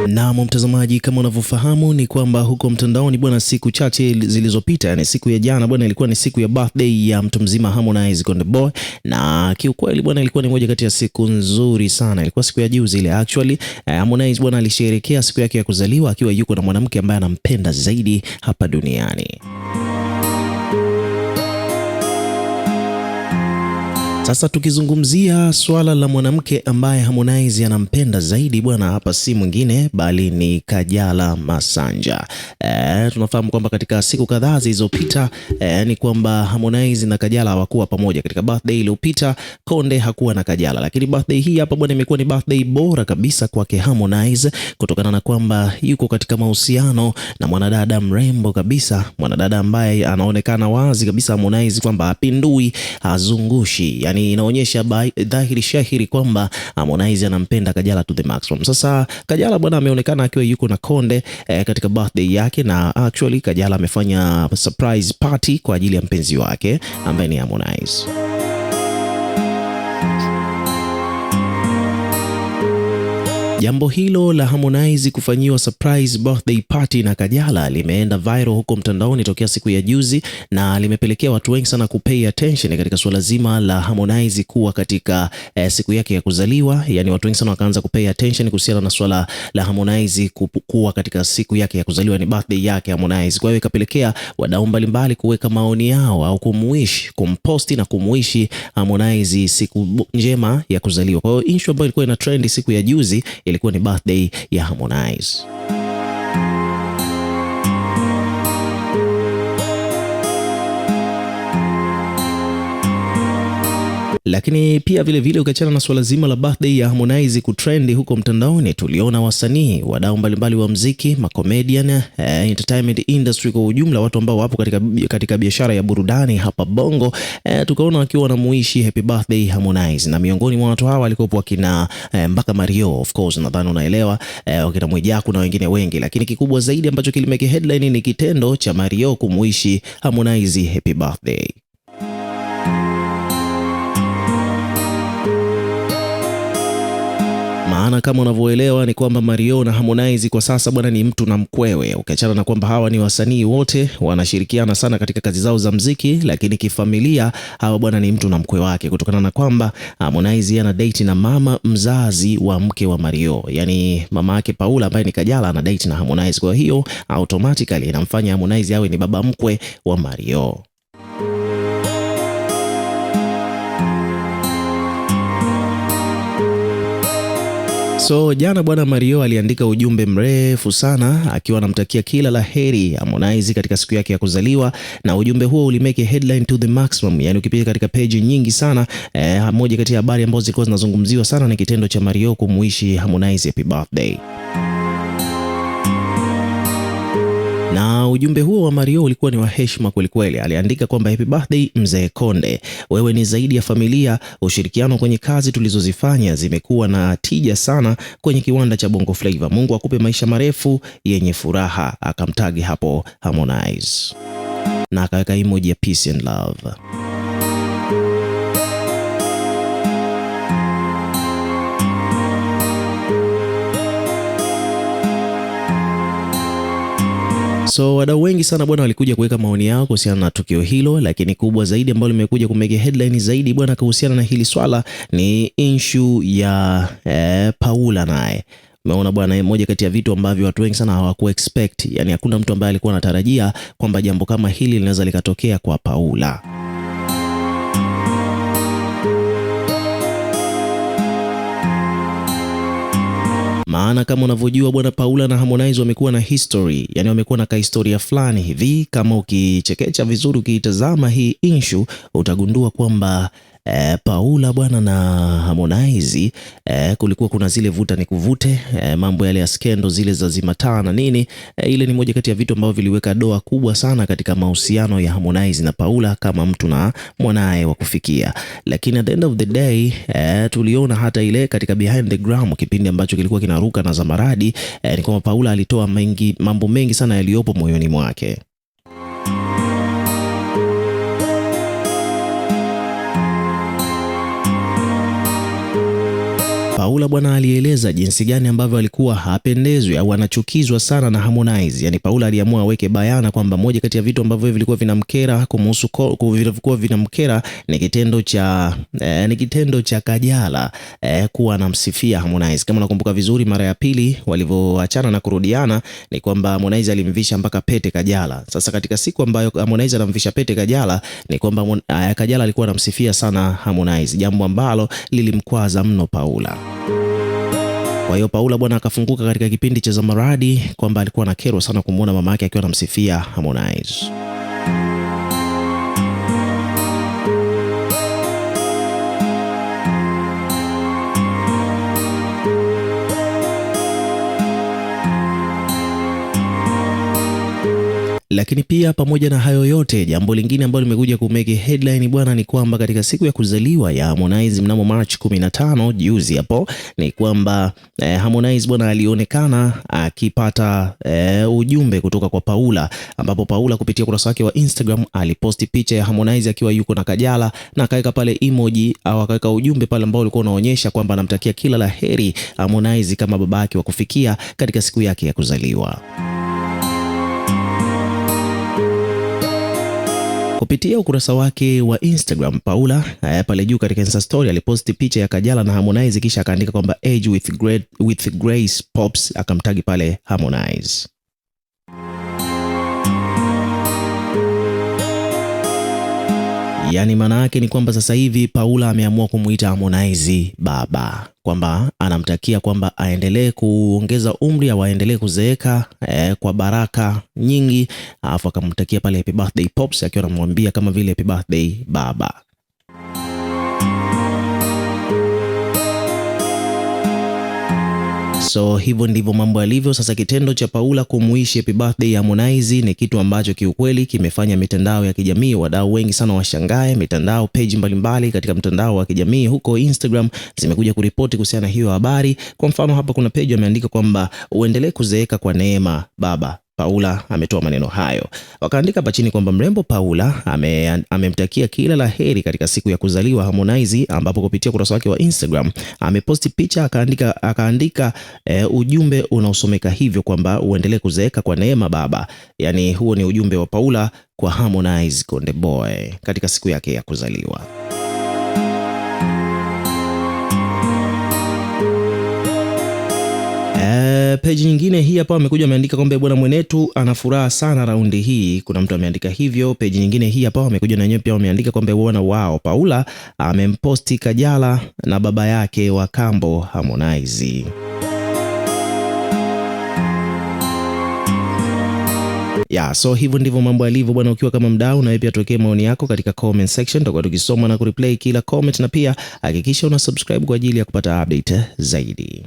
Na mtazamaji, kama unavyofahamu ni kwamba huko mtandaoni bwana, siku chache zilizopita, yani siku ya jana bwana, ilikuwa ni siku ya birthday ya mtu mzima Harmonize Konde Boy, na kiukweli bwana, ilikuwa ni moja kati ya siku nzuri sana. Ilikuwa siku ya juzi ile actually. Harmonize bwana alisherehekea siku yake ya kuzaliwa akiwa yuko na mwanamke ambaye anampenda zaidi hapa duniani. Sasa tukizungumzia swala la mwanamke ambaye Harmonize anampenda zaidi bwana, hapa si mwingine bali ni Kajala Masanja. Tunafahamu kwamba katika siku kadhaa zilizopita ni kwamba Harmonize na Kajala hawakuwa pamoja. Katika birthday iliyopita Konde hakuwa na Kajala, lakini birthday hii hapa bwana imekuwa ni birthday bora kabisa kwake Harmonize, kutokana na kwamba yuko katika mahusiano na mwanadada mrembo kabisa, mwanadada ambaye anaonekana wazi kabisa Harmonize kwamba hapindui, hazungushi, yani inaonyesha dhahiri shahiri kwamba Harmonize anampenda Kajala to the maximum. Sasa Kajala bwana ameonekana akiwa yuko na Konde katika birthday yake, na actually Kajala amefanya surprise party kwa ajili ya mpenzi wake ambaye ni Harmonize. Jambo hilo la Harmonize kufanyiwa surprise birthday party na Kajala limeenda viral huko mtandaoni tokea siku ya juzi, na limepelekea watu wengi sana kupay attention katika suala zima la Harmonize kuwa katika siku yake ya kuzaliwa. Yani watu wengi sana wakaanza kupay attention kuhusiana na swala la Harmonize kuwa katika siku yake ya kuzaliwa, ni birthday yake Harmonize. Kwa hiyo ikapelekea wadau mbalimbali kuweka maoni yao au kumposti na kumwishi Harmonize siku njema ya kuzaliwa. Kwa hiyo issue ambayo ilikuwa ina trend siku ya juzi ilikuwa ni birthday ya Harmonize. Lakini pia vile ukiachana na swala zima la birthday ya Harmonize kutrendi huko mtandaoni, tuliona wasanii, wadau mbalimbali wa muziki, comedian, entertainment industry kwa ujumla, watu ambao wapo katika biashara ya burudani hapa Bongo, tukaona wakiwa wanamuishi happy birthday Harmonize. Na miongoni mwa watu hawa walikuwa wakina mpaka Mario, of course nadhani unaelewa, wakina Mwijaku na wengine wengi, lakini kikubwa zaidi ambacho kilimeke headline ni kitendo cha Mario kumuishi Harmonize happy birthday. Maana kama unavyoelewa ni kwamba Mario na Harmonize kwa sasa bwana ni mtu na mkwewe. Ukiachana na kwamba hawa ni wasanii wote wanashirikiana sana katika kazi zao za muziki, lakini kifamilia hawa bwana ni mtu na mkwe wake, kutokana na kwamba Harmonize ana date na mama mzazi wa mke wa Mario, yani mama yake Paula ambaye ni Kajala ana date na Harmonize. Kwa hiyo automatically inamfanya Harmonize awe ni baba mkwe wa Mario. So jana bwana Mario aliandika ujumbe mrefu sana akiwa anamtakia kila la heri Harmonize katika siku yake ya kuzaliwa, na ujumbe huo ulimeke headline to the maximum. Yani ukipiga katika page nyingi sana, moja kati ya habari ambazo zilikuwa zinazungumziwa sana ni kitendo cha Mario kumuishi Harmonize happy birthday. Na ujumbe huo wa Mario ulikuwa ni wa heshima kweli kweli. Aliandika kwamba happy birthday mzee Konde, wewe ni zaidi ya familia. Ushirikiano kwenye kazi tulizozifanya zimekuwa na tija sana kwenye kiwanda cha Bongo Flava. Mungu akupe maisha marefu yenye furaha. Akamtagi hapo Harmonize na akaweka emoji ya peace and love. So wadau wengi sana bwana walikuja kuweka maoni yao kuhusiana na tukio hilo, lakini kubwa zaidi ambalo limekuja kumeke headline zaidi bwana kuhusiana na hili swala ni issue ya Paula naye. Umeona bwana, moja kati ya vitu ambavyo watu wengi sana hawaku expect, yani hakuna mtu ambaye alikuwa anatarajia kwamba jambo kama hili linaweza likatokea kwa Paula. Maana kama unavyojua bwana, Paula na Harmonize wamekuwa na history, yani wamekuwa na kahistoria fulani hivi. Kama ukichekecha vizuri, ukiitazama hii issue utagundua kwamba Paula bwana na Harmonize kulikuwa kuna zile vuta ni kuvute, mambo yale ya skendo zile za zimataa na nini. Ile ni moja kati ya vitu ambavyo viliweka doa kubwa sana katika mahusiano ya Harmonize na Paula kama mtu na mwanae wa kufikia. Lakini at the end of the day tuliona hata ile katika behind the gram, kipindi ambacho kilikuwa kinaruka na Zamaradi, ni kwamba Paula alitoa mambo mengi sana yaliyopo moyoni mwake. Paula bwana alieleza jinsi gani ambavyo alikuwa hapendezwi au anachukizwa sana na Harmonize. Yani Paula aliamua aweke bayana kwamba moja kati ya vitu ambavyo vilikuwa vinamkera vilikuwa vinamkera ni kitendo cha Kajala kuwa anamsifia Harmonize. Kama nakumbuka vizuri, mara ya pili walivyoachana na kurudiana ni kwamba Harmonize alimvisha mpaka pete Kajala. Sasa katika siku ambayo Harmonize anamvisha pete Kajala ni kwamba Kajala alikuwa anamsifia sana Harmonize, jambo ambalo lilimkwaza mno Paula. Kwa hiyo Paula bwana akafunguka katika kipindi cha Zamaradi kwamba alikuwa anakerwa sana kumuona mama yake akiwa anamsifia Harmonize. Lakini pia pamoja na hayo yote, jambo lingine ambalo limekuja kumeke headline bwana ni kwamba katika siku ya kuzaliwa ya Harmonize mnamo March 15 juzi hapo, ni kwamba Harmonize bwana alionekana akipata ujumbe kutoka kwa Paula, ambapo Paula kupitia ukurasa wake wa Instagram aliposti picha ya Harmonize akiwa yuko na Kajala na akaweka pale emoji au akaweka ujumbe pale ambao ulikuwa unaonyesha kwamba anamtakia kila laheri Harmonize kama babake wa kufikia katika siku yake ya kuzaliwa. Kupitia ukurasa wake wa Instagram, Paula pale juu katika Insta story aliposti picha ya Kajala na Harmonize, kisha akaandika kwamba age with grace pops, akamtagi pale Harmonize. Yani maana yake ni kwamba sasa hivi Paula ameamua kumuita Harmonize baba, kwamba anamtakia kwamba aendelee kuongeza umri au aendelee kuzeeka kwa baraka nyingi, alafu akamtakia pale happy birthday pops, akiwa anamwambia kama vile happy birthday baba. So hivyo ndivyo mambo yalivyo. Sasa kitendo cha Paula kumuishi happy birthday ya Harmonize ni kitu ambacho kiukweli kimefanya mitandao ya kijamii, wadau wengi sana washangae. Mitandao page mbalimbali katika mtandao wa kijamii huko Instagram zimekuja kuripoti kuhusiana na hiyo habari. Kwa mfano hapa kuna page ameandika kwamba uendelee kuzeeka kwa neema baba. Paula ametoa maneno hayo. Wakaandika hapa chini kwamba mrembo Paula amemtakia kila laheri katika siku ya kuzaliwa Harmonize, ambapo kupitia ukurasa wake wa Instagram ameposti picha akaandika ujumbe unaosomeka hivyo kwamba uendelee kuzeeka kwa neema baba. Yani huo ni ujumbe wa Paula kwa Harmonize Konde Boy katika siku yake ya kuzaliwa. Page nyingine hii hapa amekuja ameandika kwamba bwana mwenetu ana furaha sana raundi hii. Kuna mtu ameandika hivyo. Page nyingine hii hapa amekuja na wenyewe pia wameandika kwamba bwana wao Paula amemposti Kajala na baba yake wa kambo Harmonize. So hivyo ndivyo mambo yalivyo bwana. Ukiwa kama mdau, na wewe pia tuwekee maoni yako katika comment section, tutakuwa tukisoma na kureplay kila comment, na pia hakikisha una subscribe kwa ajili ya kupata update zaidi.